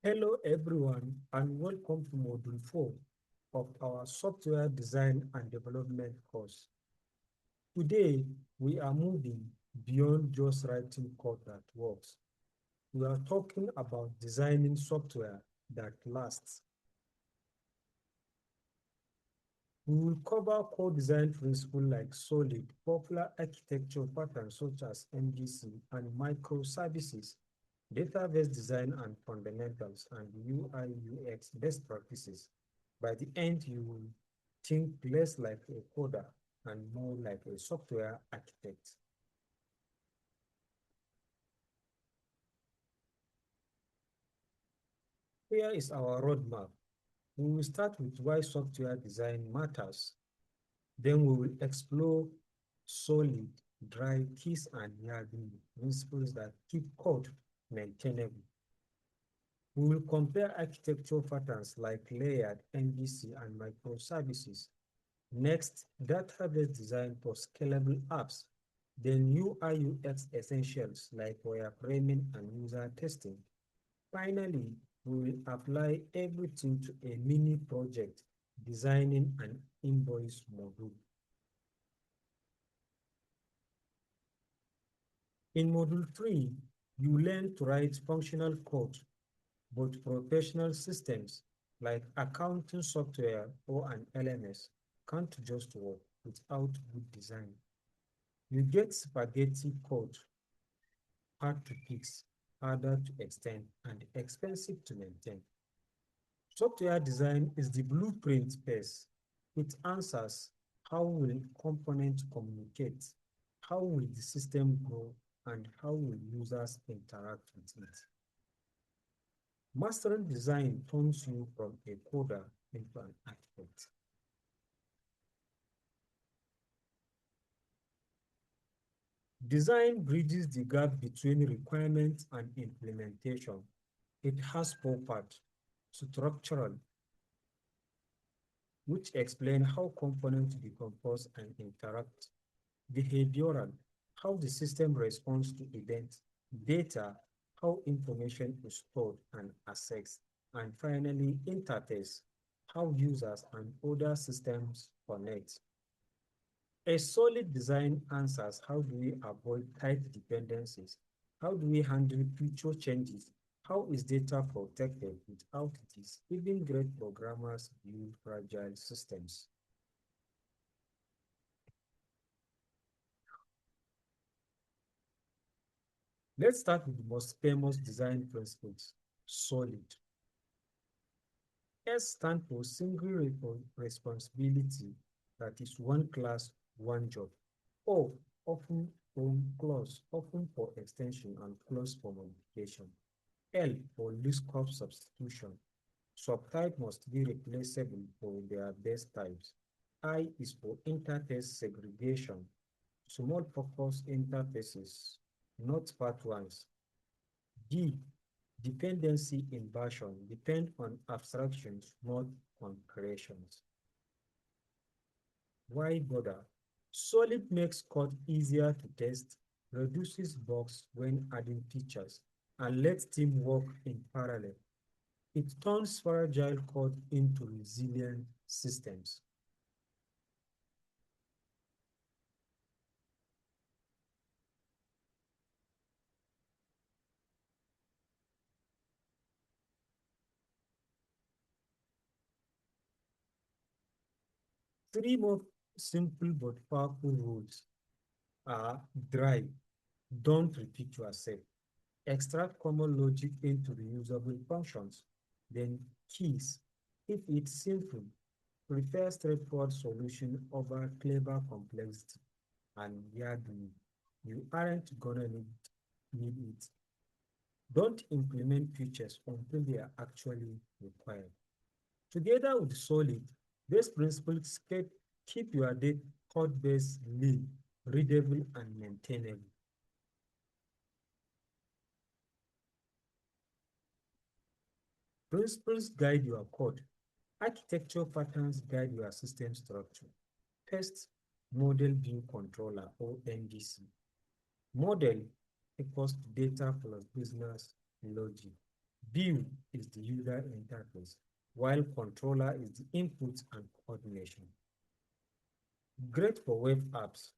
Hello everyone and welcome to Module 4 of our Software Design and Development course. Today, we are moving beyond just writing code that works. We are talking about designing software that lasts. We will cover core design principles like solid, popular architecture patterns such as MVC and microservices, database design and fundamentals, and UI/UX best practices. By the end, you will think less like a coder and more like a software architect. Here is our roadmap. We will start with why software design matters. Then we will explore solid, dry, kiss, and Yagi principles that keep code maintainable. We will compare architecture patterns like layered, MVC, and microservices. Next, database design for scalable apps. Then UI/UX essentials like wireframing and user testing. Finally, we will apply everything to a mini project, designing an invoice module. In Module 3, you learn to write functional code, but professional systems like accounting software or an LMS can't just work without good design. You get spaghetti code, hard to fix, harder to extend, and expensive to maintain. Software design is the blueprint phase. It answers how will components communicate, how will the system grow, and how will users interact with it. Mastering design turns you from a coder into an architect. Design bridges the gap between requirements and implementation. It has four parts: structural, which explain how components decompose and interact; behavioral, how the system responds to events; data, how information is stored and accessed; and finally, interface, how users and other systems connect. A solid design answers how do we avoid tight dependencies? How do we handle future changes? How is data protected without this? Even great programmers build fragile systems. Let's start with the most famous design principles, solid. S stands for single responsibility, that is one class, one job. O, often from clause, often for extension and clause for modification. L for least scope substitution. Subtype must be replaceable for their base types. I is for interface segregation. Small purpose interfaces, not part ones. D, dependency inversion, depend on abstractions, not on creations. Why bother? Solid makes code easier to test, reduces bugs when adding features, and lets team work in parallel. It turns fragile code into resilient systems. Three more simple but powerful rules are: drive, don't repeat yourself; extract common logic into reusable functions; then keys, if it's simple, prefer straightforward solution over clever complexity; and yardly, you aren't gonna need it. Don't implement features until they are actually required. Together with Solid, these principles keep your code base lean, readable, and maintainable. Principles guide your code. Architecture patterns guide your system structure. Test model view controller or MVC. Model equals to data plus business logic. View is the user interface, while controller is the input and coordination. Great for web apps.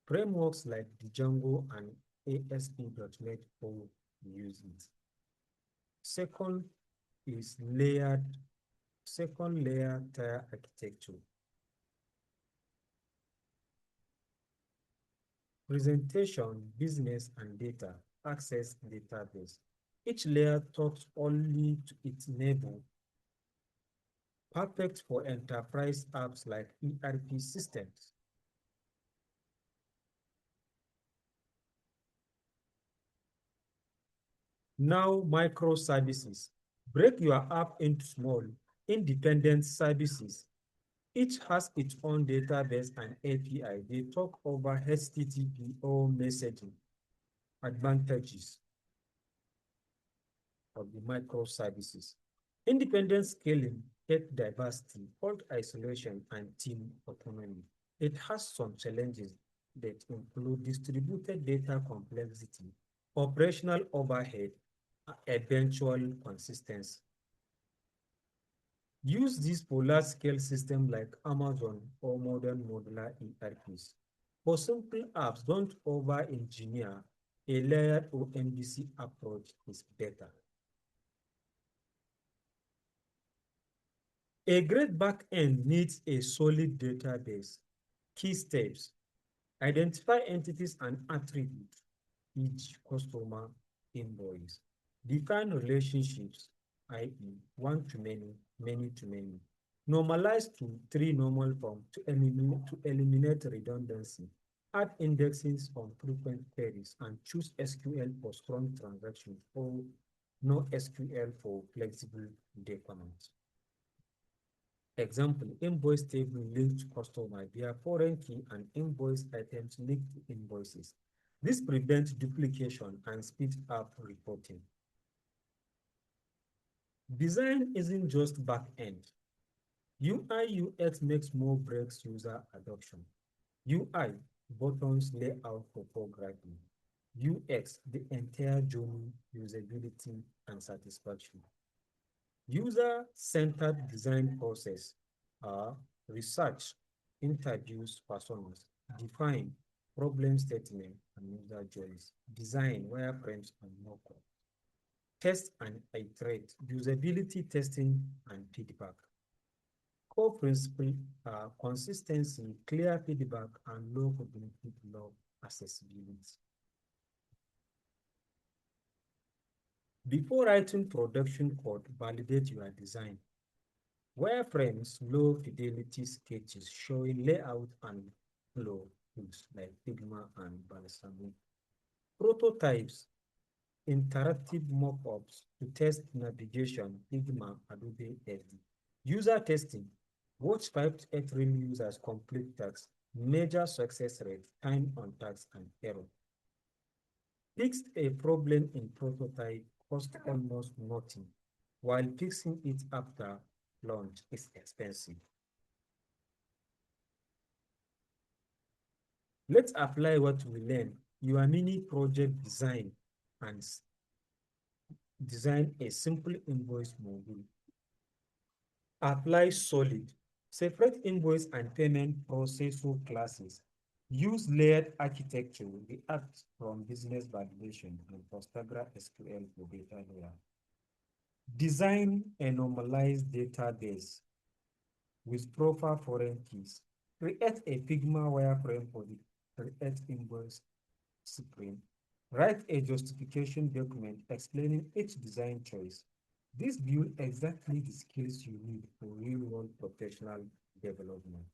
Frameworks like Django and ASP.NET Core use it. Second is second layer tier architecture. Presentation, business, and data access database. Each layer talks only to its neighbor. Perfect for enterprise apps like ERP systems. Now, microservices. Break your app into small, independent services. Each has its own database and API. They talk over HTTP or messaging. Advantages of the microservices. Independent scaling, tech diversity, fault isolation, and team autonomy. It has some challenges that include distributed data complexity, operational overhead, eventual consistency. Use this for large-scale systems like Amazon or modern modular ERPs. For simple apps, don't over-engineer. A layered or MVC approach is better. A great backend needs a solid database. Key steps: identify entities and attributes, each customer invoice. Define relationships, i.e., one to many, many to many. Normalize to three normal forms to eliminate redundancy. Add indexes on frequent queries and choose SQL for strong transactions or no SQL for flexible documents. Example, invoice table linked to customer via foreign key and invoice items linked to invoices. This prevents duplication and speeds up reporting. Design isn't just back-end. UI UX makes more breaks user adoption. UI, buttons, layout, topography. UX, the entire journey, usability, and satisfaction. User-centered design process are research, interviews, personas, define, problem statement, and user journeys, design, wireframes, and mock-up. Test and iterate, usability testing and feedback. Core principle are consistency, clear feedback, and low cognitive load accessibility. Before writing production code, validate your design. Wireframes, low fidelity sketches showing layout and flow tools like Figma and Balsamiq. Prototypes, interactive mock-ups to test navigation, Figma, Adobe XD. User testing, watch 5 to 8 real users complete tasks, measure success rate, time on task, and error. Fixed a problem in prototype costs almost nothing, while fixing it after launch is expensive. Let's apply what we learned. Your mini project design and design a simple invoice module. Apply solid. Separate invoice and payment processor classes. Use layered architecture, react from business validation and Postgres SQL for data layer. Design a normalized database with proper foreign keys. Create a Figma wireframe for the create invoice screen. Write a justification document explaining each design choice. This builds exactly the skills you need for real-world professional development.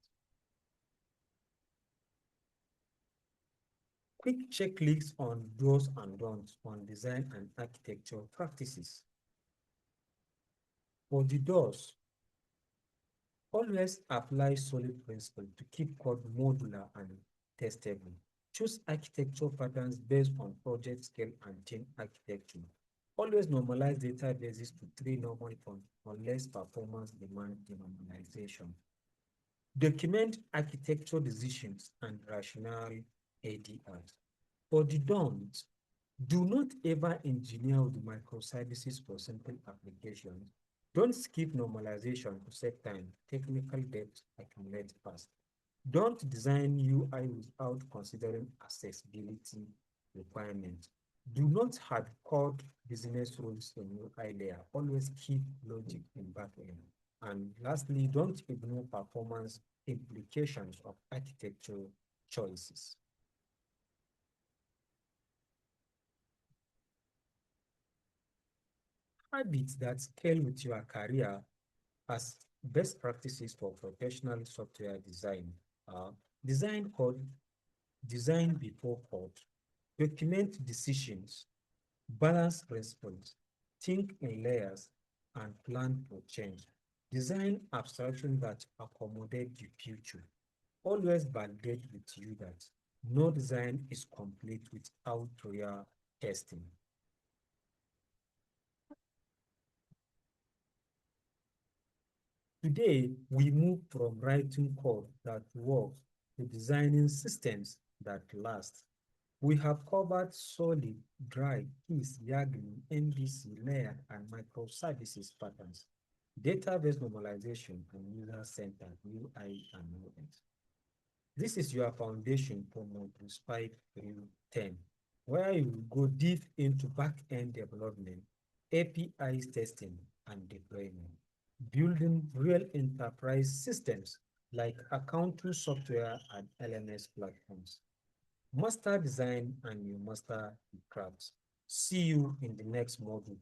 Quick checklists on do's and don'ts on design and architecture practices. For the do's, always apply solid principles to keep code modular and testable. Choose architecture patterns based on project scale and team architecture. Always normalize databases to 3 normal forms unless performance demands denormalization. Document architecture decisions and rationale ADRs. For the don'ts, Do not ever engineer the microservices for simple applications. Don't skip normalization to save time. Technical debt accumulates fast. Don't design UI without considering accessibility requirements. Do not hard code business rules in UI layer. Always keep logic in backend. And lastly, don't ignore performance implications of architecture choices. Habits that scale with your career as best practices for professional software design are design code, design before code, document decisions, balance response, think in layers, and plan for change. Design abstraction that accommodate the future. Always validate with you that no design is complete without real testing. Today, we move from writing code that works to designing systems that last. We have covered solid, dry, keys, YAGLI, MVC, layered, and microservices patterns, database normalization, and user-centered UI and UX. This is your foundation for Module 5 through 10, where you will go deep into back-end development, APIs testing, and deployment, building real enterprise systems like accounting software and LMS platforms. Master design and you master the crafts. See you in the next module.